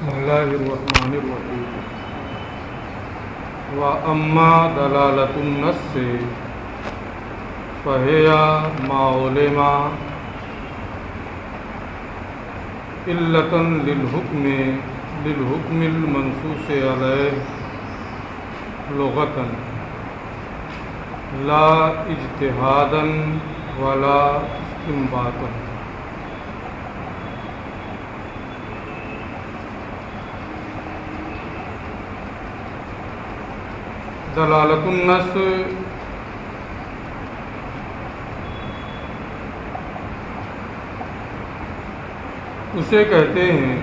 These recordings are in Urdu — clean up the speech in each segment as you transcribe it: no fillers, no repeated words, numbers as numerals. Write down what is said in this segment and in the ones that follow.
بسم اللہ الرحمن الرحیم وَأَمَّا دَلَالَةُ النَّصِّ فَهِيَ مَا عُلِمَ عِلَّةً لِلْحُكْمِ الْمَنْصُوصِ عَلَيْهِ لُغَةً لَا اجْتِهَادًا وَلَا اسْتِنبَاطًا۔ دلالت النص اسے کہتے ہیں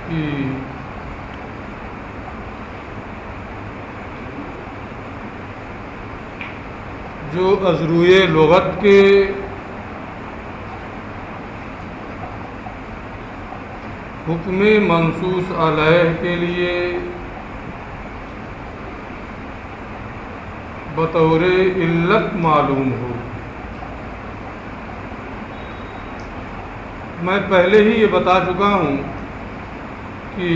کہ جو از روئے لغت کے حکم منصوص علیہ کے لیے بطور علت معلوم ہو۔ میں پہلے ہی یہ بتا چکا ہوں کہ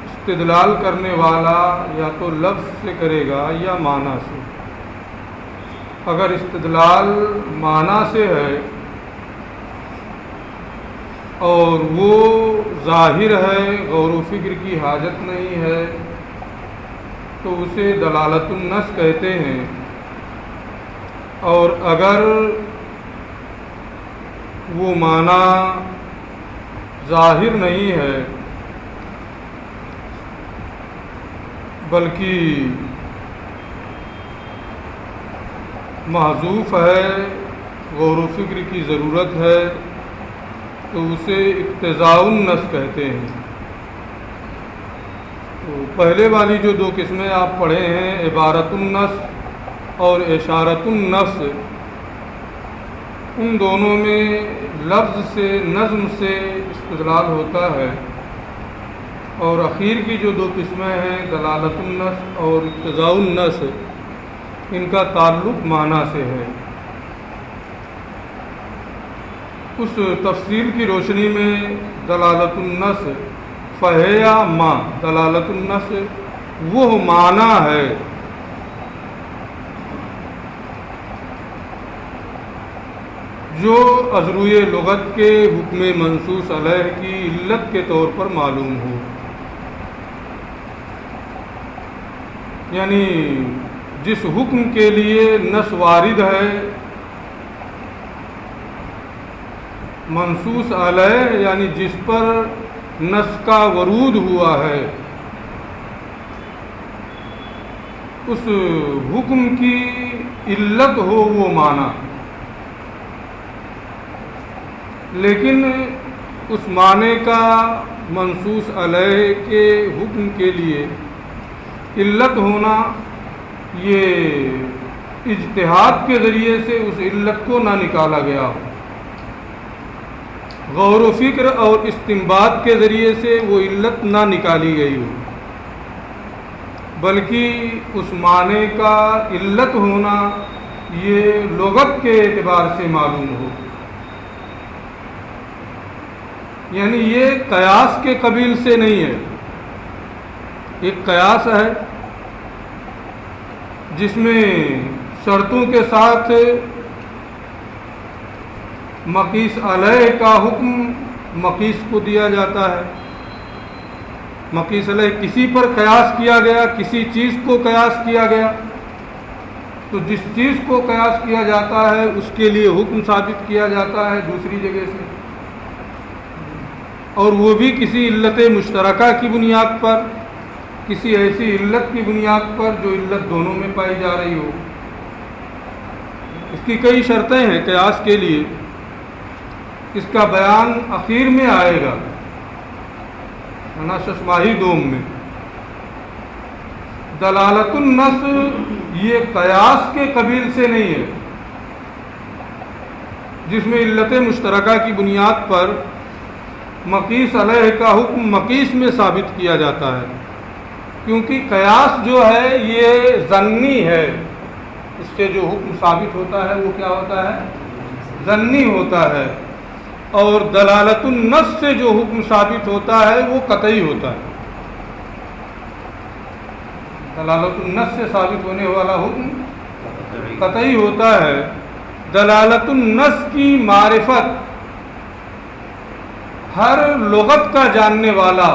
استدلال کرنے والا یا تو لفظ سے کرے گا یا معنی سے۔ اگر استدلال معنی سے ہے اور وہ ظاہر ہے، غور و فکر کی حاجت نہیں ہے، تو اسے دلالت النص کہتے ہیں۔ اور اگر وہ معنی ظاہر نہیں ہے بلکہ محذوف ہے، غور و فکر کی ضرورت ہے، تو اسے اقتضاء النص کہتے ہیں۔ تو پہلے والی جو دو قسمیں آپ پڑھے ہیں، عبارت النص اور اشارت النص، ان دونوں میں لفظ سے، نظم سے استدلال ہوتا ہے، اور اخیر کی جو دو قسمیں ہیں، دلالت النص اور اقتضاء النص، ان کا تعلق معنی سے ہے۔ اس تفصیل کی روشنی میں دلالت النص فہی ما، دلالت النص وہ معنی ہے جو از روئے لغت کے حکم منصوص علیہ کی علت کے طور پر معلوم ہو۔ یعنی جس حکم کے لیے نص وارد ہے، منصوص علیہ یعنی جس پر نص کا ورود ہوا ہے، اس حکم کی علت ہو وہ معنی، لیکن اس معنی کا منصوص علیہ کے حکم کے لیے علت ہونا، یہ اجتہاد کے ذریعے سے اس علت کو نہ نکالا گیا ہو، غور و فکر اور استنباط کے ذریعے سے وہ علت نہ نکالی گئی ہو، بلکہ اس معنی کا علت ہونا یہ لغت کے اعتبار سے معلوم ہو۔ یعنی یہ قیاس کے قبیل سے نہیں ہے۔ ایک قیاس ہے جس میں شرطوں کے ساتھ مقیس علیہ کا حکم مقیس کو دیا جاتا ہے۔ مقیس علیہ کسی پر قیاس کیا گیا، کسی چیز کو قیاس کیا گیا، تو جس چیز کو قیاس کیا جاتا ہے اس کے لیے حکم ثابت کیا جاتا ہے دوسری جگہ سے، اور وہ بھی کسی علت مشترکہ کی بنیاد پر، کسی ایسی علت کی بنیاد پر جو علت دونوں میں پائی جا رہی ہو۔ اس کی کئی شرطیں ہیں قیاس کے لیے، اس کا بیان اخیر میں آئے گا ششماہی دوم میں۔ دلالت النص یہ قیاس کے قبیل سے نہیں ہے، جس میں علت مشترکہ کی بنیاد پر مقیس علیہ کا حکم مقیس میں ثابت کیا جاتا ہے، کیونکہ قیاس جو ہے یہ ظنی ہے، اس سے جو حکم ثابت ہوتا ہے وہ کیا ہوتا ہے؟ ظنی ہوتا ہے، اور دلالت النص سے جو حکم ثابت ہوتا ہے وہ قطعی ہوتا ہے۔ دلالت النص سے ثابت ہونے والا حکم قطعی ہوتا ہے۔ دلالت النص کی معرفت ہر لغت کا جاننے والا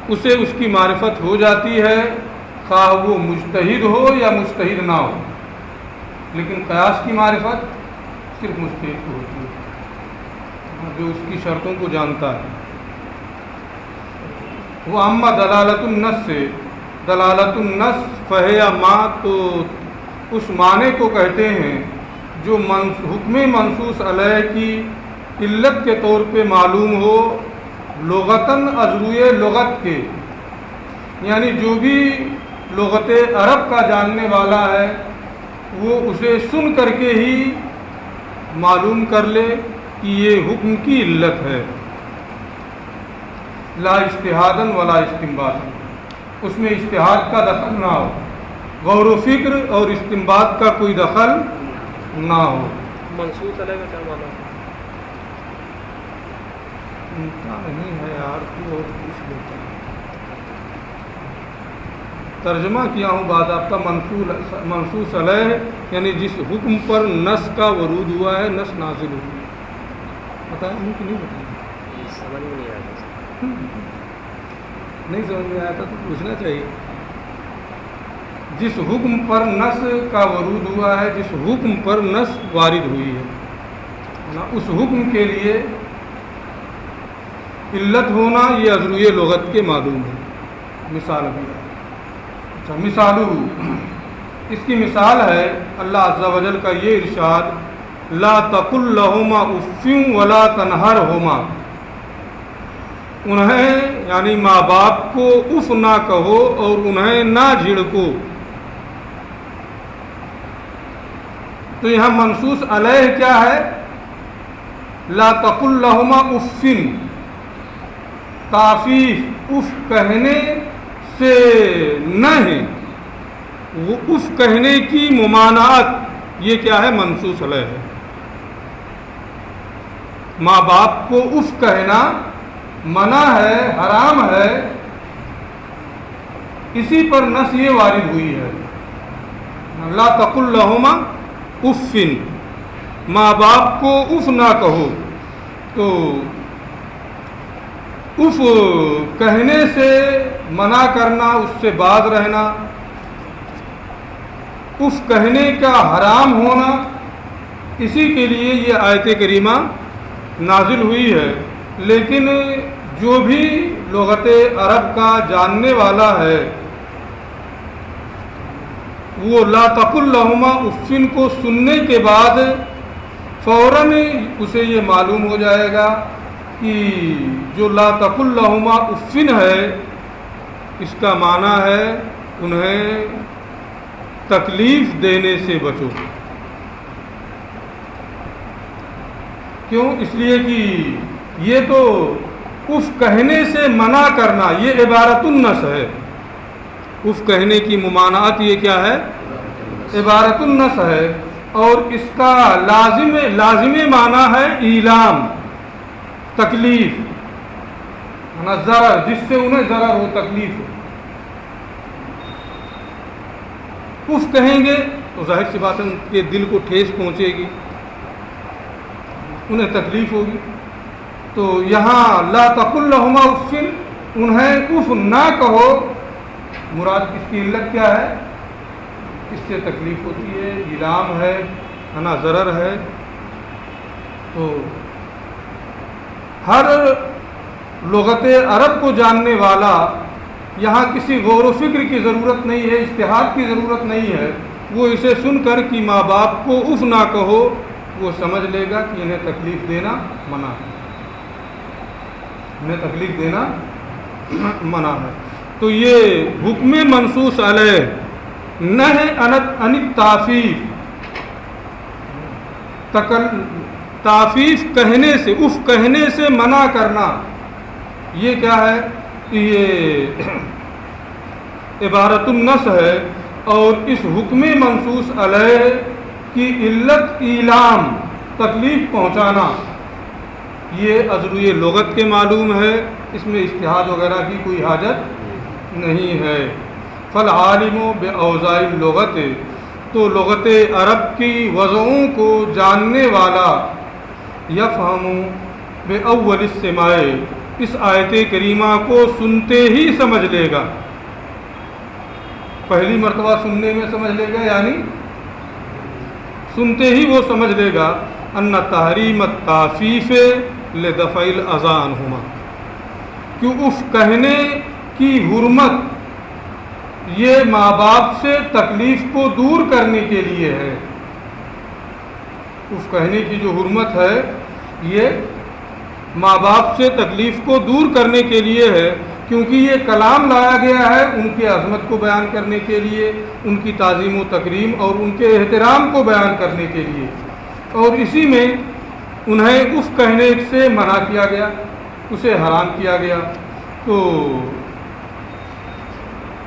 اسے اس کی معرفت ہو جاتی ہے، خواہ وہ مجتہد ہو یا مجتہد نہ ہو، لیکن قیاس کی معرفت صرف مجتہد کو ہوتی ہے جو اس کی شرطوں کو جانتا ہے۔ وہ اما دلالت النص سے، دلالت النص فہیا ما، تو اس معنی کو کہتے ہیں جو حکم منصوص علیہ کی علت کے طور پہ معلوم ہو لغتاً از روئے لغت کے، یعنی جو بھی لغت عرب کا جاننے والا ہے وہ اسے سن کر کے ہی معلوم کر لے کہ یہ حکم کی علت ہے، لا اجتہاداً ولا استنباطاً، اس میں اجتہاد کا دخل نہ ہو، غور و فکر اور استنباط کا کوئی دخل نہ ہو۔ منصوص علیہ کا کیا معنی ہے؟ نہیں ہے یار، تو اور پوچھ لیتا ہے۔ ترجمہ کیا ہوں باضابطہ منصوص علیہ یعنی جس حکم پر نص کا ورود ہوا ہے، نص نازل ہوئی ہے۔ بتایا ہوں کہ نہیں بتایا؟ سمجھ میں نہیں آیا۔ نہیں سمجھ میں آیا تھا تو پوچھنا چاہیے۔ جس حکم پر نص کا ورود ہوا ہے، جس حکم پر نص وارد ہوئی ہے، اس حکم کے لیے علت ہونا یہ از روئے لغت کے معلوم ہے۔ مثال بھی اچھا، مثالو، اس کی مثال ہے اللہ عز و جل کا یہ ارشاد، لا تقل لہما اف ولا تنہرہما، انہیں یعنی ماں باپ کو اف نہ کہو اور انہیں نہ جھڑکو۔ تو یہاں منصوص علیہ کیا ہے؟ لا تقل لہما اف، تافیف اف کہنے سے نہ ہے، وہ اف کہنے کی ممانعت یہ کیا ہے؟ منصوص علیہ ہے۔ ماں باپ کو اف کہنا منع ہے، حرام ہے، اسی پر نص یہ وارد ہوئی ہے، لا تقل لہما اف، ماں باپ کو اف نہ کہو۔ تو اف کہنے سے منع کرنا، اس سے باز رہنا، اف کہنے کا حرام ہونا، اسی کے لیے یہ آیت کریمہ نازل ہوئی ہے۔ لیکن جو بھی لغت عرب کا جاننے والا ہے وہ لا تقل لہما اف کو سننے کے بعد فوراً اسے یہ معلوم ہو جائے گا کہ جو لا تقل لہما اف ہے اس کا معنی ہے انہیں تکلیف دینے سے بچو۔ کیوں؟ اس لیے کہ یہ تو اف کہنے سے منع کرنا یہ عبارت النص ہے، اف کہنے کی ممانعت یہ کیا ہے؟ عبارت النص ہے، اور اس کا لازم معنی ہے ایلام، تکلیف، ضرر، جس سے انہیں ضرر ہو، تکلیف ہو۔ اف کہیں گے تو ظاہر سی بات ہے ان کے دل کو ٹھیس پہنچے گی، انہیں تکلیف ہوگی۔ تو یہاں لا تقل لہما اف، انہیں اف نہ کہو، مراد اس کی علت کیا ہے؟ اس سے تکلیف ہوتی ہے، ایلام ہے نا، ضرر ہے۔ تو ہر لغت عرب کو جاننے والا یہاں کسی غور و فکر کی ضرورت نہیں ہے، اجتہاد کی ضرورت نہیں ہے، وہ اسے سن کر کہ ماں باپ کو اف نہ کہو وہ سمجھ لے گا کہ انہیں تکلیف دینا منع ہے، انہیں تکلیف دینا منع ہے۔ تو یہ حکم منصوص علیہ نہی عن التعفیف، تعفیف کہنے سے، اف کہنے سے منع کرنا، یہ کیا ہے؟ یہ عبارت النص ہے، اور اس حکم منصوص علیہ کی علت اعلام تکلیف پہنچانا یہ ازروی لغت کے معلوم ہے، اس میں اجتہاد وغیرہ کی کوئی حاجت نہیں ہے۔ فالعالم باوضاع اللغت، تو لغت عرب کی وضعوں کو جاننے والا، یفہم باول السماع، اس آیت کریمہ کو سنتے ہی سمجھ لے گا، پہلی مرتبہ سننے میں سمجھ لے گا، یعنی سنتے ہی وہ سمجھ لے گا ان تحریم التعفیف لدفع الاذى عنہما، کہ اف کہنے کی حرمت یہ ماں باپ سے تکلیف کو دور کرنے کے لیے ہے۔ اف کہنے کی جو حرمت ہے یہ ماں باپ سے تکلیف کو دور کرنے کے لیے ہے، کیونکہ یہ کلام لایا گیا ہے ان کی عظمت کو بیان کرنے کے لیے، ان کی تعظیم و تکریم اور ان کے احترام کو بیان کرنے کے لیے، اور اسی میں انہیں اف کہنے سے منع کیا گیا، اسے حرام کیا گیا۔ تو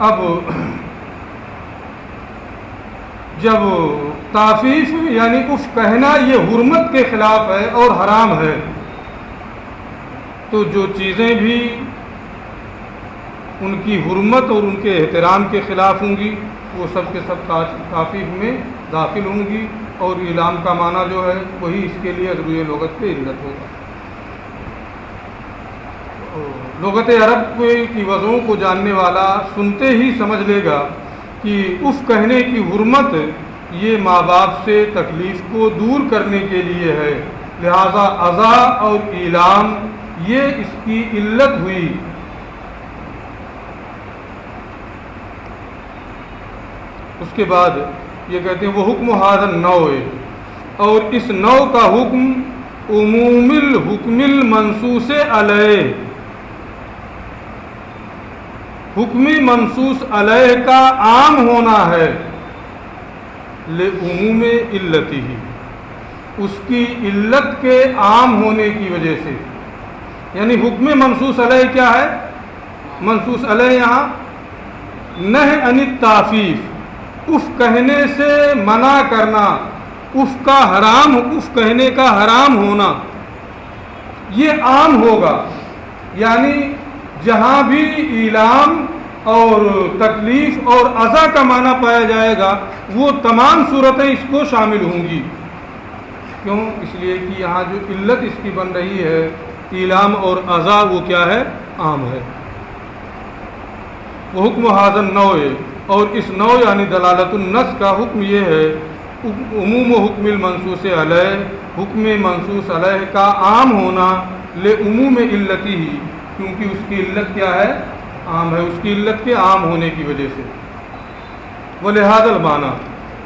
اب جب تعفیف یعنی اف کہنا یہ حرمت کے خلاف ہے اور حرام ہے، تو جو چیزیں بھی ان کی حرمت اور ان کے احترام کے خلاف ہوں گی وہ سب کے سب تعفیف میں داخل ہوں گی، اور اعلام کا معنی جو ہے وہی اس کے لیے ازروی لغت پہ علت ہوگا۔ لغت عرب کی وضعوں کو جاننے والا سنتے ہی سمجھ لے گا کہ اف کہنے کی حرمت یہ ماں باپ سے تکلیف کو دور کرنے کے لیے ہے، لہذا اذا اور اعلام یہ اس کی علت ہوئی۔ اس کے بعد یہ کہتے ہیں وہ حکم ھذا النوع، اور اس نوع کا حکم عموم الحکم المنصوص علیہ، حکم منصوص علیہ کا عام ہونا ہے، لعموم علتہ، اس کی علت کے عام ہونے کی وجہ سے۔ یعنی حکم منصوص علیہ کیا ہے؟ منصوص علیہ یہاں نہی عن التعفیف، اف کہنے سے منع کرنا، اف کہنے کا حرام ہونا یہ عام ہوگا، یعنی جہاں بھی اعلام اور تکلیف اور اذى کا معنی پایا جائے گا وہ تمام صورتیں اس کو شامل ہوں گی۔ کیوں؟ اس لیے کہ یہاں جو علت اس کی بن رہی ہے اعلام اور اذى وہ کیا ہے؟ عام ہے۔ وہ حکم ھذا النوع، اور اس نوع یعنی دلالت النص کا حکم یہ ہے عموم حکم المنصوص علیہ، حکم منصوص علیہ کا عام ہونا، لعموم علتہ، کیونکہ اس کی علت کیا ہے؟ عام ہے، اس کی علت کے عام ہونے کی وجہ سے۔ ولہذا المعنی،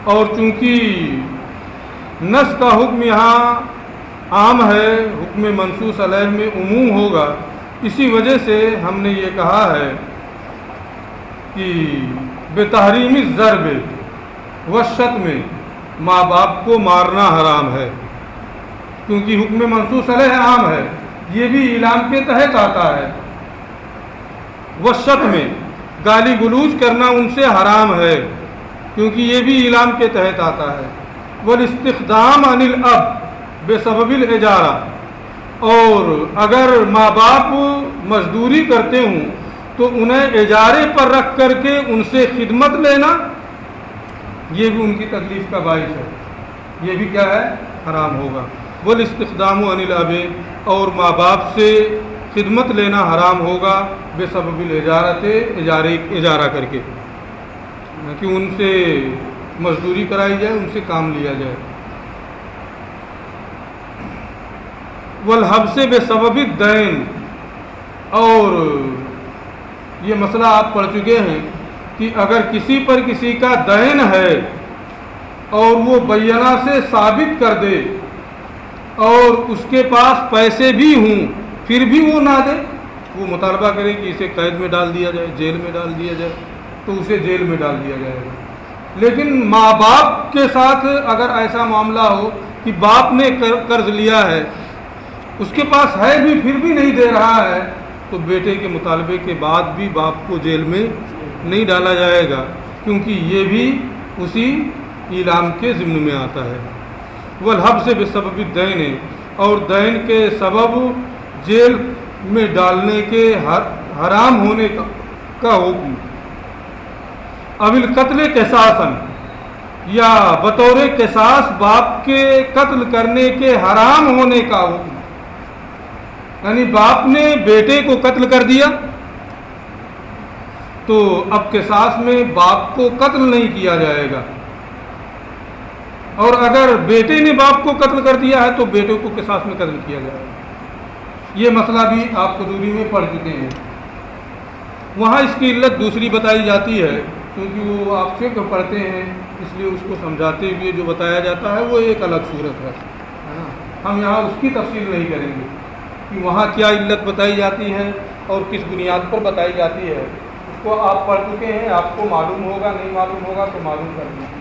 اور چونکہ نص کا حکم یہاں عام ہے، حکم منصوص علیہ میں عموم ہوگا، اسی وجہ سے ہم نے یہ کہا ہے کہ بتحریم الضرب والشتم، ماں باپ کو مارنا حرام ہے، کیونکہ حکم منصوص علیہ عام ہے، یہ بھی اعلام کے تحت آتا ہے۔ والشتم، گالی گلوچ کرنا ان سے حرام ہے، کیونکہ یہ بھی اعلام کے تحت آتا ہے۔ والاستخدام عن الاب بسبب الاجارہ، اور اگر ماں باپ مزدوری کرتے ہوں تو انہیں اجارے پر رکھ کر کے ان سے خدمت لینا یہ بھی ان کی تکلیف کا باعث ہے، یہ بھی کیا ہے؟ حرام ہوگا۔ والاستخدام عن الاب، اور ماں باپ سے خدمت لینا حرام ہوگا، بسبب الاجارۃ، اجارہ کر کے، کہ ان سے مزدوری کرائی جائے، ان سے کام لیا جائے۔ والحبس بسبب الدین، اور یہ مسئلہ آپ پڑھ چکے ہیں کہ اگر کسی پر کسی کا دین ہے اور وہ بینہ سے ثابت کر دے اور اس کے پاس پیسے بھی ہوں پھر بھی وہ نہ دے، وہ مطالبہ کرے کہ اسے قید میں ڈال دیا جائے، جیل میں ڈال دیا جائے، تو اسے جیل میں ڈال دیا جائے گا۔ لیکن ماں باپ کے ساتھ اگر ایسا معاملہ ہو کہ باپ نے قرض لیا ہے، اس کے پاس ہے بھی پھر بھی نہیں دے رہا ہے، تو بیٹے کے مطالبے کے بعد بھی باپ کو جیل میں نہیں ڈالا جائے گا، کیونکہ یہ بھی اسی اعلام کے ضمن میں آتا ہے۔ والحبس بسبب الدین، اور دین کے سبب جیل میں ڈالنے کے حرام ہونے کا حکم، اب القتل قصاصاً، یا بطور قصاص باپ کے قتل کرنے کے حرام ہونے کا حکم، یعنی باپ نے بیٹے کو قتل کر دیا تو اب قصاص میں باپ کو قتل نہیں کیا جائے گا، اور اگر بیٹے نے باپ کو قتل کر دیا ہے تو بیٹے کو قصاص میں قتل کیا جائے گا۔ یہ مسئلہ بھی آپ قدوری میں پڑھ چکے ہیں۔ وہاں اس کی علت دوسری بتائی جاتی ہے، کیونکہ وہ آپ فقہ پڑھتے ہیں اس لیے اس کو سمجھاتے ہوئے جو بتایا جاتا ہے وہ ایک الگ صورت ہے نا، ہم یہاں اس کی تفصیل نہیں کریں گے کہ وہاں کیا علت بتائی جاتی ہے اور کس بنیاد پر بتائی جاتی ہے، اس کو آپ پڑھ چکے ہیں، آپ کو معلوم ہوگا، نہیں معلوم ہوگا تو معلوم کر دیجیے۔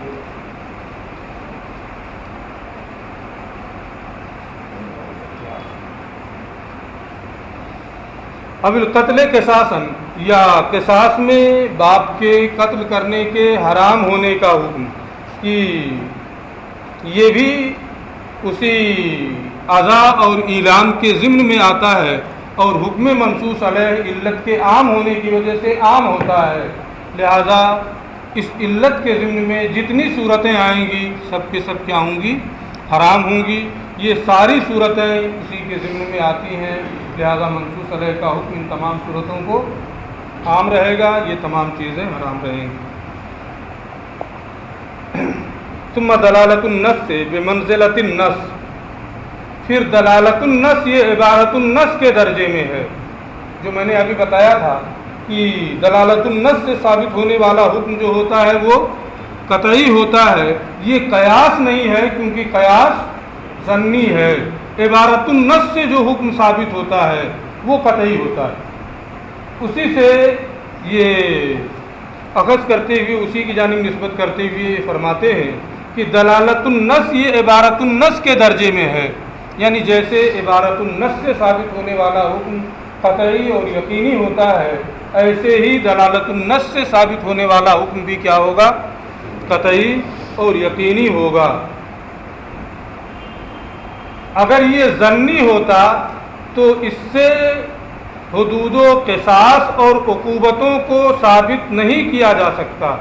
اب القتل قصاصاً، یا قصاص میں باپ کے قتل کرنے کے حرام ہونے کا حکم، کہ یہ بھی اسی اذا اور اعلام کے ضمن میں آتا ہے، اور حکم منصوص علیہ علت کے عام ہونے کی وجہ سے عام ہوتا ہے، لہذا اس علت کے ضمن میں جتنی صورتیں آئیں گی سب کے سب کیا ہوں گی؟ حرام ہوں گی۔ یہ ساری صورتیں اسی کے ضمن میں آتی ہیں، لہذا منصوص علیہ کا حکم ان تمام صورتوں کو عام رہے گا، یہ تمام چیزیں حرام رہیں گی۔ ثم دلالت النص بمنزلۃ النص، پھر دلالت النص یہ عبارت النص کے درجے میں ہے، جو میں نے ابھی بتایا تھا کہ دلالت النص سے ثابت ہونے والا حکم جو ہوتا ہے وہ قطعی ہوتا ہے، یہ قیاس نہیں ہے کیونکہ قیاس ظنی ہے، عبارت النص سے جو حکم ثابت ہوتا ہے وہ قطعی ہوتا ہے۔ اسی سے یہ اخذ کرتے ہوئے، اسی کی جانب نسبت کرتے ہوئے فرماتے ہیں کہ دلالت النص یہ عبارت النص کے درجے میں ہے، یعنی جیسے عبارت النص سے ثابت ہونے والا حکم قطعی اور یقینی ہوتا ہے، ایسے ہی دلالت النص سے ثابت ہونے والا حکم بھی کیا ہوگا؟ قطعی اور یقینی ہوگا۔ اگر یہ ظنی ہوتا تو اس سے حدود و قصاص اور عقوبتوں کو ثابت نہیں کیا جا سکتا،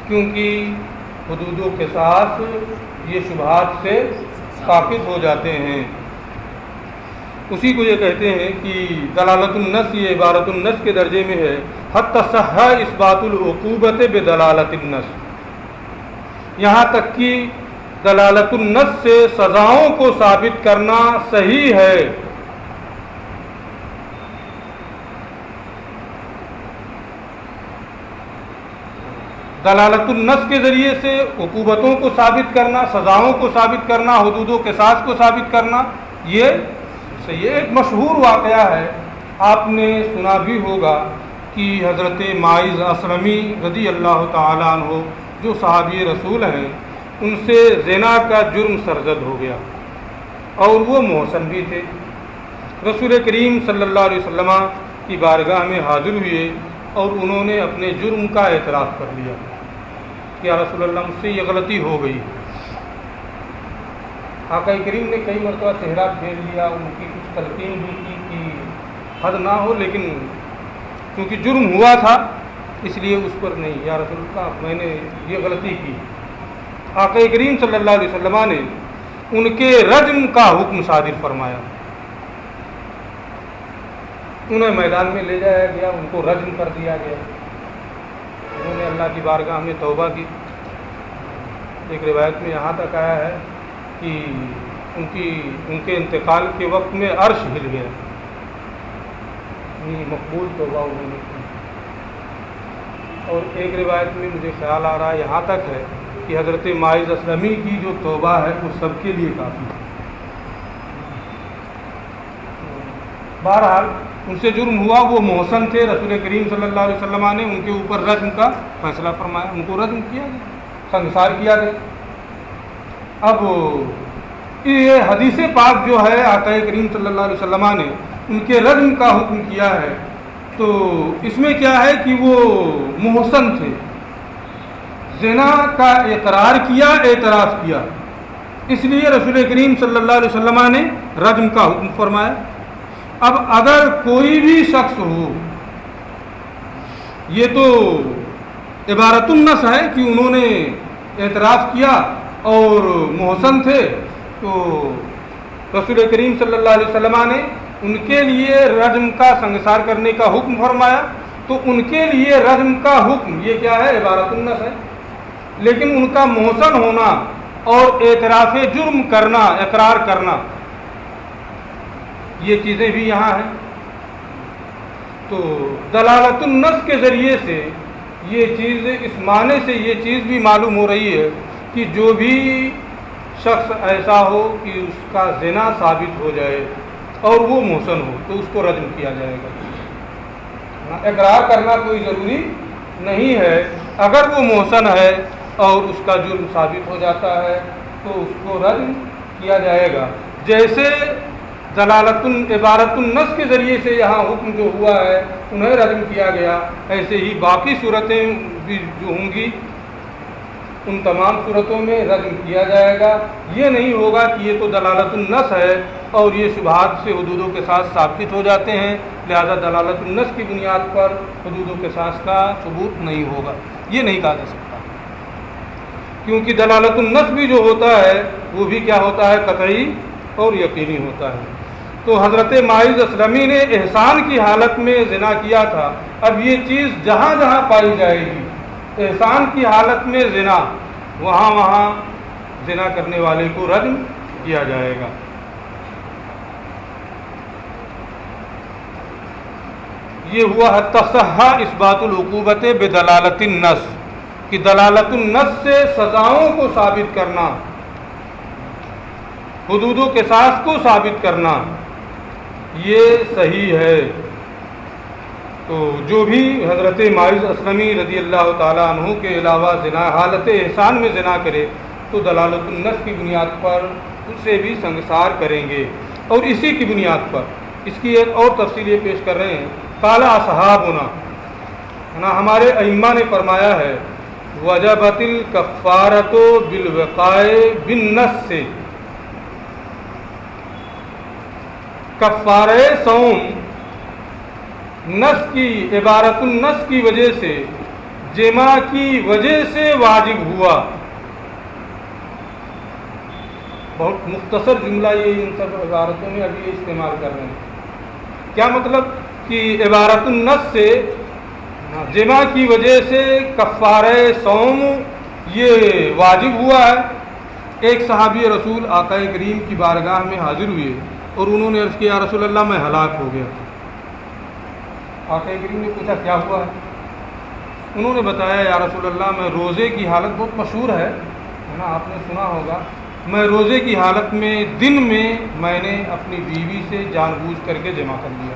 کیونکہ حدود و قصاص یہ شبہات سے ثابت ہو جاتے ہیں۔ اسی کو یہ کہتے ہیں کہ دلالت النص یہ عبارت النص کے درجے میں ہے، حتی صح اثبات العقوبت بدلالت النص، یہاں تک کہ دلالت النص سے سزاؤں کو ثابت کرنا صحیح ہے۔ دلالت النص کے ذریعے سے عقوبتوں کو ثابت کرنا، سزاؤں کو ثابت کرنا، حدود و قصاص کو ثابت کرنا، یہ صحیح ہے۔ ایک مشہور واقعہ ہے، آپ نے سنا بھی ہوگا کہ حضرت ماعز اسلمی رضی اللہ تعالیٰ عنہ جو صحابی رسول ہیں، ان سے زنا کا جرم سرزد ہو گیا اور وہ محسن بھی تھے۔ رسول کریم صلی اللہ علیہ وسلم کی بارگاہ میں حاضر ہوئے اور انہوں نے اپنے جرم کا اعتراف کر لیا کہ یا رسول اللہ مجھ سے یہ غلطی ہو گئی۔ آقا کریم نے کئی مرتبہ چہرہ پھیر لیا، ان کی کچھ تلقین بھی کی کہ حد نہ ہو، لیکن کیونکہ جرم ہوا تھا اس لیے اس پر نہیں، یا رسول اللہ میں نے یہ غلطی کی۔ آقا کریم صلی اللہ علیہ وسلم نے ان کے رجم کا حکم صادر فرمایا، انہیں میدان میں لے جایا گیا، ان کو رجم کر دیا گیا۔ انہوں نے اللہ کی بارگاہ میں توبہ کی۔ ایک روایت میں یہاں تک آیا ہے کہ ان کے انتقال کے وقت میں عرش ہل گیا، مقبول توبہ انہوں نے کی۔ اور ایک روایت میں مجھے خیال آ رہا ہے یہاں تک ہے کہ حضرت ماعز اسلمی کی جو توبہ ہے وہ سب کے لیے کافی ہے۔ بہرحال ان سے جرم ہوا، وہ محسن تھے، رسول کریم صلی اللہ علیہ وسلم نے ان کے اوپر رجم کا فیصلہ فرمایا، ان کو رجم کیا گیا، سنسار کیا گیا۔ اب یہ حدیث پاک جو ہے آقا کریم صلی اللہ علیہ وسلم نے ان کے رجم کا حکم کیا ہے، تو اس میں کیا ہے کہ وہ محسن تھے، زنا کا اقرار کیا، اعتراف کیا، اس لیے رسول کریم صلی اللہ علیہ وسلم نے رجم کا حکم فرمایا۔ اب اگر کوئی بھی شخص ہو، یہ تو عبارت النص ہے کہ انہوں نے اعتراف کیا اور محسن تھے، تو رسول کریم صلی اللہ علیہ وسلم نے ان کے لیے رجم کا سنگسار کرنے کا حکم فرمایا، تو ان کے لیے رجم کا حکم یہ کیا ہے؟ عبارت النص ہے۔ لیکن ان کا محسن ہونا اور اعتراف جرم کرنا، اقرار کرنا، یہ چیزیں بھی یہاں ہیں۔ تو دلالت النص کے ذریعے سے یہ چیز، اس معنی سے یہ چیز بھی معلوم ہو رہی ہے کہ جو بھی شخص ایسا ہو کہ اس کا زنا ثابت ہو جائے اور وہ محسن ہو تو اس کو رجم کیا جائے گا۔ اقرار کرنا کوئی ضروری نہیں ہے، اگر وہ محسن ہے اور اس کا جرم ثابت ہو جاتا ہے تو اس کو رجم کیا جائے گا۔ جیسے دلالت عبارت النص کے ذریعے سے یہاں حکم جو ہوا ہے انہیں رجم کیا گیا، ایسے ہی باقی صورتیں بھی جو ہوں گی ان تمام صورتوں میں رجم کیا جائے گا۔ یہ نہیں ہوگا کہ یہ تو دلالت النص ہے اور یہ شبہات سے حدود و قصاص ثابت ہو جاتے ہیں، لہذا دلالت النص کی بنیاد پر حدود و قصاص کا ثبوت نہیں ہوگا، یہ نہیں کہا جا سکتا، کیونکہ دلالت النص بھی جو ہوتا ہے وہ بھی کیا ہوتا ہے؟ قطعی اور یقینی ہوتا ہے۔ تو حضرت ماعز اسلمی نے احسان کی حالت میں زنا کیا تھا، اب یہ چیز جہاں جہاں پائی جائے گی احسان کی حالت میں زنا، وہاں وہاں زنا کرنے والے کو رجم کیا جائے گا۔ یہ ہوا حتی صحہ اثبات العقوبت بدلالت النص، کہ دلالت النص سے سزاؤں کو ثابت کرنا، حدود و قصاص کو ثابت کرنا، یہ صحیح ہے۔ تو جو بھی حضرت ماعز اسلمی رضی اللہ تعالیٰ عنہ کے علاوہ زنا حالت احسان میں زنا کرے تو دلالت النص کی بنیاد پر اسے بھی سنگسار کریں گے، اور اسی کی بنیاد پر اس کی ایک اور تفصیل یہ پیش کر رہے ہیں۔ قال اصحابنا، ہمارے ائمہ نے فرمایا ہے، وجبت الکفارۃ بالوقاء بالنص، سے کفارہ صوم نص کی، عبارت النص کی وجہ سے، جمع کی وجہ سے واجب ہوا۔ بہت مختصر جملہ یہ ان سب عبارتوں میں ابھی استعمال کر رہے ہیں۔ کیا مطلب کہ عبارت النص سے، جمع کی وجہ سے کفارہ صوم یہ واجب ہوا ہے۔ ایک صحابی رسول آقا کریم کی بارگاہ میں حاضر ہوئے اور انہوں نے عرض کیا، یا رسول اللہ میں ہلاک ہو گیا۔ آقا کریم نے پوچھا کیا ہوا ہے؟ انہوں نے بتایا، یا رسول اللہ میں روزے کی حالت، بہت مشہور ہے نا، آپ نے سنا ہوگا، میں روزے کی حالت میں دن میں نے اپنی بیوی سے جان بوجھ کر کے جمع کر لیا۔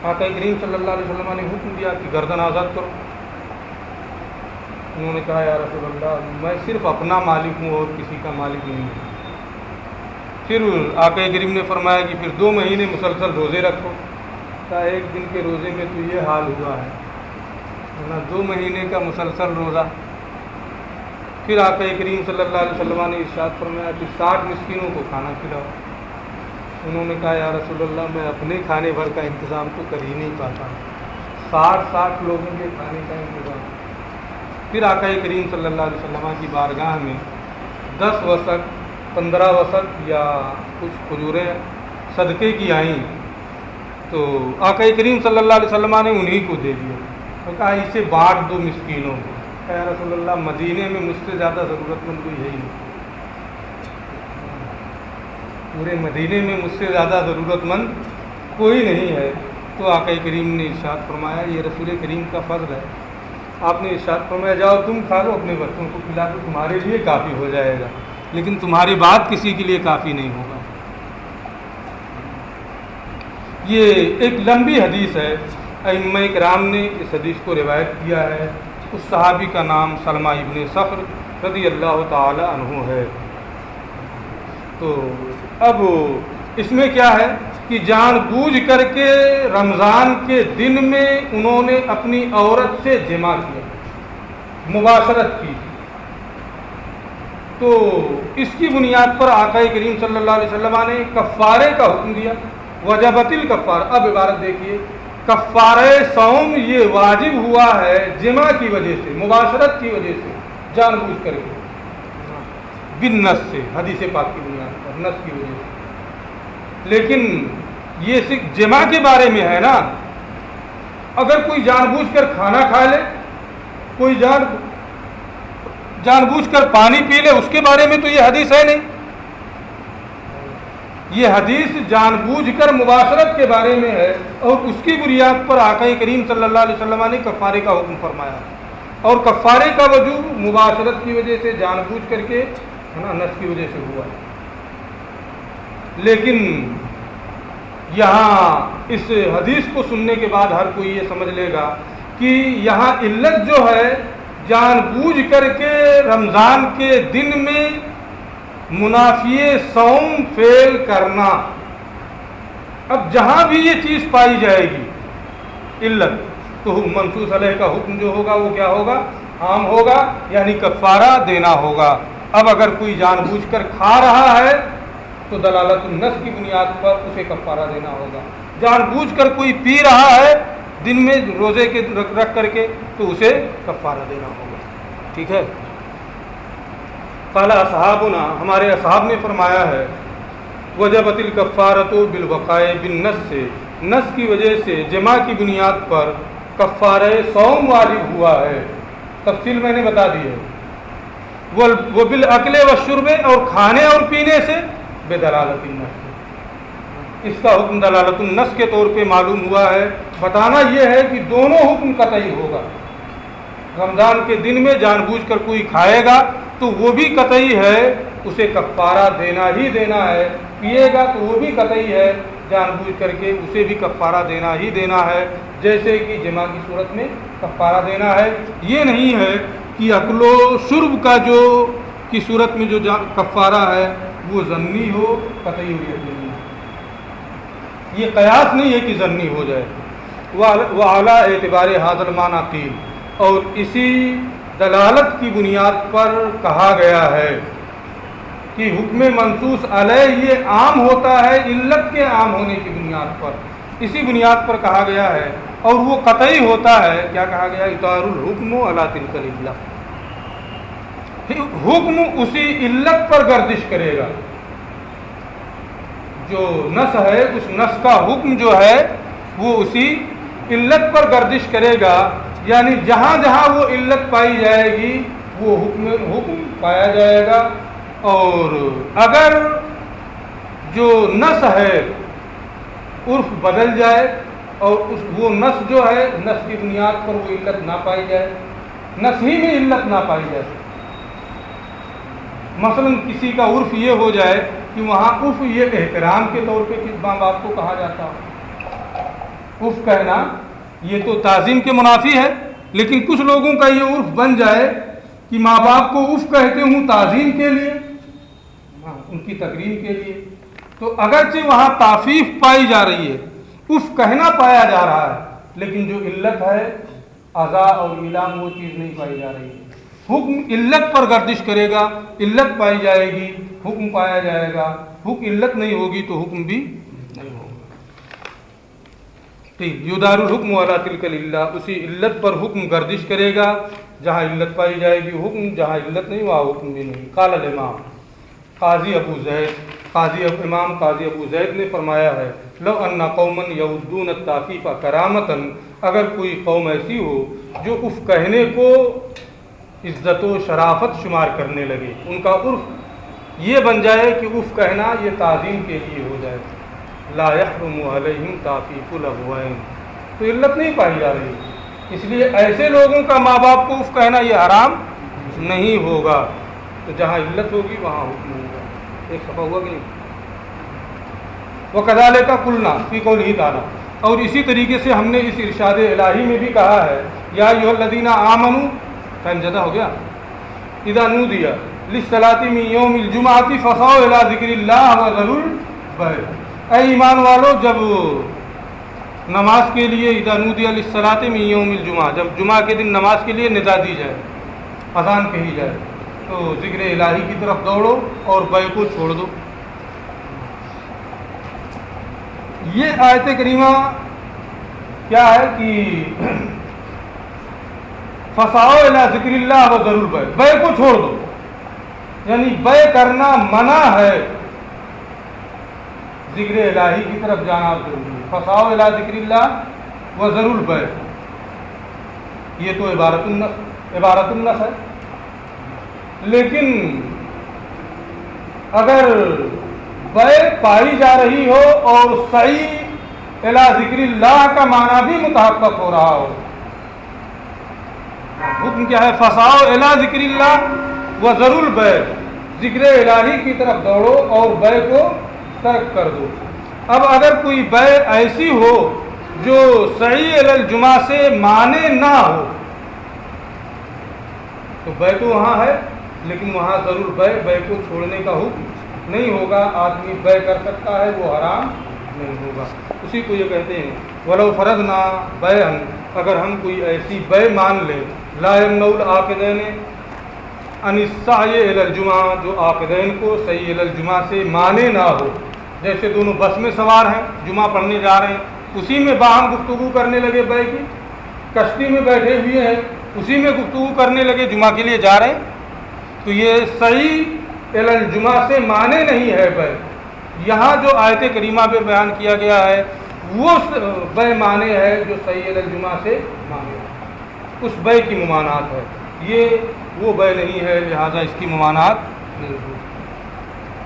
آقا کریم صلی اللہ علیہ وسلم نے حکم دیا کہ گردن آزاد کرو۔ انہوں نے کہا، یا رسول اللہ میں صرف اپنا مالک ہوں اور کسی کا مالک نہیں ہوں۔ پھر آقا کریم نے فرمایا کہ پھر 2 مہینے مسلسل روزے رکھو۔ کہا ایک دن کے روزے میں تو یہ حال ہوا ہے، 2 مہینے کا مسلسل روزہ۔ پھر آقا کریم صلی اللہ علیہ وسلم نے ارشاد فرمایا کہ 60 مسکینوں کو کھانا کھلاؤ۔ انہوں نے کہا، یا رسول اللہ میں اپنے کھانے بھر کا انتظام تو کر ہی نہیں پاتا، 60 لوگوں کے کھانے کا انتظام۔ پھر آقا کریم صلی اللہ علیہ وسلم کی بارگاہ میں 10 وسق 15 وسق یا کچھ کھجوریں صدقے کی آئیں، تو آقا کریم صلی اللہ علیہ وسلم نے انہی کو دے دیا، تو کہا اسے بانٹ دو مسکینوں کو۔ کہا یا رسول اللہ مدینے میں مجھ سے زیادہ ضرورت مند کوئی ہے ہی نہیں، پورے مدینے میں مجھ سے زیادہ ضرورت مند کوئی نہیں ہے۔ تو آقا کریم نے ارشاد فرمایا، یہ رسول کریم کا فضل ہے، آپ نے ارشاد فرمایا جاؤ تم کھا لو، اپنے بچوں کو کھلا دو، تمہارے لیے کافی ہو جائے گا، لیکن تمہاری بات کسی کے لیے کافی نہیں ہوگا۔ یہ ایک لمبی حدیث ہے، ائمہ کرام نے اس حدیث کو روایت کیا ہے۔ اس صحابی کا نام سلمہ ابن صخر رضی اللہ تعالی عنہ ہے۔ تو اب اس میں کیا ہے کہ جان بوجھ کر کے رمضان کے دن میں انہوں نے اپنی عورت سے جمع کیا، مباشرت کی تو اس کی بنیاد پر آقا کریم صلی اللہ علیہ وسلم نے کفارے کا حکم دیا، وجبت الکفار۔ اب عبارت دیکھیے، کفارہ صوم یہ واجب ہوا ہے جمع کی وجہ سے، مباشرت کی وجہ سے، جان بوجھ کر کے، بالنص سے، حدیث پاک کی بنیاد پر، نص کی وجہ سے۔ لیکن یہ صرف جمع کے بارے میں ہے نا، اگر کوئی جان بوجھ کر کھانا کھا لے، کوئی جان بوجھ کر پانی پی لے، اس کے بارے میں تو یہ حدیث ہے نہیں۔ یہ حدیث جان بوجھ کر مباشرت کے بارے میں ہے، اور اس کی بنیاد پر آقا کریم صلی اللہ علیہ وسلم نے کفارے کا حکم فرمایا، اور کفارے کا وجوب مباشرت کی وجہ سے، جان بوجھ کر کے، ہے نا، نس کی وجہ سے ہوا ہے۔ لیکن یہاں اس حدیث کو سننے کے بعد ہر کوئی یہ سمجھ لے گا کہ یہاں علت جو ہے جان بوجھ کر کے رمضان کے دن میں منافی صوم فعل کرنا۔ اب جہاں بھی یہ چیز پائی جائے گی علت، تو منصوص علیہ کا حکم جو ہوگا وہ کیا ہوگا؟ عام ہوگا، یعنی کفارہ دینا ہوگا۔ اب اگر کوئی جان بوجھ کر کھا رہا ہے تو دلالت النص کی بنیاد پر اسے کفارہ دینا ہوگا۔ جان بوجھ کر کوئی پی رہا ہے دن میں روزے کے رکھ کر کے، تو اسے کفارہ دینا ہوگا۔ ٹھیک ہے؟ قال اصحابنا، ہمارے اصحاب نے فرمایا ہے، وجبت الکفارۃ بالوقاء بالنص سے، نص کی وجہ سے، جمع کی بنیاد پر کفارہ صوم واجب ہوا ہے۔ تفصیل میں نے بتا دی ہے۔ وہ بالاکل والشرب، اور کھانے اور پینے سے، بدلالت النص، اس کا حکم دلالت النص کے طور پہ معلوم ہوا ہے۔ بتانا یہ ہے کہ دونوں حکم قطعی ہوگا۔ رمضان کے دن میں جان بوجھ کر کوئی کھائے گا تو وہ بھی قطعی ہے، اسے کفارہ دینا ہی دینا ہے۔ پیے گا تو وہ بھی قطعی ہے، جان بوجھ کر کے اسے بھی کفارہ دینا ہی دینا ہے، جیسے کہ جمع کی صورت میں کفارہ دینا ہے۔ یہ نہیں ہے کہ اکل و شرب کا جو کی صورت میں جو کفارہ ہے وہ ظنی ہو، قطعی ہو یقینی۔ یہ قیاس نہیں ہے کہ ظنی ہو جائے۔ وعلی اعتبار ھذا المعنی قیل، اور اسی دلالت کی بنیاد پر کہا گیا ہے کہ حکم منصوص علیہ یہ عام ہوتا ہے علت کے عام ہونے کی بنیاد پر، اسی بنیاد پر کہا گیا ہے، اور وہ قطعی ہوتا ہے۔ کیا کہا گیا؟ اطار الحکم علی تلک العلۃ، حکم اسی علت پر گردش کرے گا۔ جو نص ہے اس نص کا حکم جو ہے وہ اسی علت پر گردش کرے گا، یعنی جہاں جہاں وہ علت پائی جائے گی وہ حکم پایا جائے گا۔ اور اگر جو نص ہے عرف بدل جائے اور وہ نص جو ہے نص کی بنیاد پر وہ علت نہ پائی جائے، نص ہی میں علت نہ پائی جائے، مثلا کسی کا عرف یہ ہو جائے کہ وہاں عرف یہ احترام کے طور پہ کس ماں باپ کو کہا جاتا ہو، عرف کہنا یہ تو تعظیم کے منافی ہے، لیکن کچھ لوگوں کا یہ عرف بن جائے کہ ماں باپ کو عرف کہتے ہوں تعظیم کے لیے، ان کی تکریم کے لیے، تو اگرچہ وہاں تعفیف پائی جا رہی ہے، عرف کہنا پایا جا رہا ہے، لیکن جو علت ہے اذا اور اعلام وہ چیز نہیں پائی جا رہی ہے۔ حکم علت پر گردش کرے گا، علت پائی جائے گی حکم پایا جائے گا، حکم علت نہیں ہوگی تو حکم بھی نہیں ہوگا۔ ٹھیک، یدار الحکم علی تلک العلۃ، اسی علت پر حکم گردش کرے گا، جہاں علت پائی جائے گی حکم، جہاں علت نہیں وہاں حکم بھی نہیں۔ قال الامام قاضی ابو زید، امام قاضی ابو زید نے فرمایا ہے، لو ان قوما یعدون التعفیف کرامۃ، اگر کوئی قوم ایسی ہو جو اف کہنے کو عزت و شرافت شمار کرنے لگے، ان کا عرف یہ بن جائے کہ اف کہنا یہ تعظیم کے لیے ہو جائے، لا یحرم علیہم تعفیف الابوین، تو علت نہیں پائی جا رہی، اس لیے ایسے لوگوں کا ماں باپ کو اف کہنا یہ حرام نہیں ہوگا، تو جہاں علت ہوگی وہاں حکم ہوگا۔ ایک صفحہ ہوا کہ نہیں؟ وَكَذَلِكَ قُلْنَا فِي قَوْلِهِ تَعَالَى، اور اسی طریقے سے ہم نے اس ارشاد الہی میں بھی کہا ہے، یا ایھا الذین آمنوا، ٹائم زیادہ ہو گیا، اذا نودی للصلاۃ من یوم الجمعۃ فاسعوا الی ذکر اللہ وذروا البیع، اے ایمان والو جب نماز کے لیے، اذا نودی للصلاۃ من یوم الجمعہ، جب جمعہ کے دن نماز کے لیے ندا دی جائے، اذان کہی جائے تو ذکر الہی کی طرف دوڑو اور بے کو چھوڑ دو. یہ آیت کریمہ کیا ہے کہ فساؤ الی ذکر اللہ و ذروا البیع، بے کو چھوڑ دو، یعنی بے کرنا منع ہے، ذکر الہی کی طرف جانا ضروری ہے. فساؤ الی ذکر اللہ و ذروا البیع، یہ تو عبارت النص ہے. لیکن اگر بے پائی جا رہی ہو اور صحیح الی ذکر اللہ کا معنی بھی متحقق ہو رہا ہو، حکم کیا ہے؟ فساؤ الی ذکر اللہ و ذروا البیع، ذکر الہی کی طرف دوڑو اور بے کو ترک کر دو. اب اگر کوئی بے ایسی ہو جو صحیح علی الجمعہ سے مانے نہ ہو تو بے تو وہاں ہے، لیکن وہاں ضرور بے کو چھوڑنے کا حکم نہیں ہوگا. آدمی بے کر سکتا ہے، وہ حرام نہیں ہوگا. اسی کو یہ کہتے ہیں ولو فرضنا بیعا، اگر ہم کوئی ایسی بے مان لیں لا یمنع العاقدین ان السعی الی الجمعہ، جو عاقدین کو صحیح الی الجمعہ سے مانے نہ ہو. جیسے دونوں بس میں سوار ہیں، جمعہ پڑھنے جا رہے ہیں، اسی میں باہم گفتگو کرنے لگے بے کی، کشتی میں بیٹھے ہوئے ہیں، اسی میں گفتگو کرنے لگے، جمعہ کے لیے جا رہے ہیں، تو یہ صحیح الی الجمعہ سے مانے نہیں ہے بے. یہاں جو آیت کریمہ پہ بیان کیا گیا ہے وہ بے مانے ہے جو صحیح علی الجمعہ سے مانے ہے، اس بے کی ممانعت ہے. یہ وہ بے نہیں ہے، لہذا اس کی ممانعت نہیں ہوگی.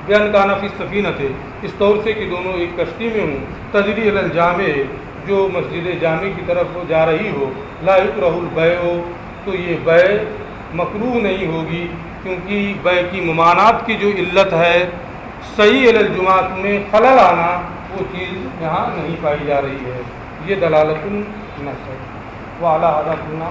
بیان کانا فی السفینۃ، اس طور سے کہ دونوں ایک کشتی میں ہوں، تجری الی الجامع، جو مسجد جامع کی طرف جا رہی ہو، لا یکرہ البیع، تو یہ بے مکروہ نہیں ہوگی، کیونکہ بے کی ممانعت کی جو علت ہے صحیح علی الجمعہ میں خلل آنا، وہ چیز یہاں نہیں پائی جا رہی ہے. یہ دلالت النص ہے. وعلی ھذا قلنا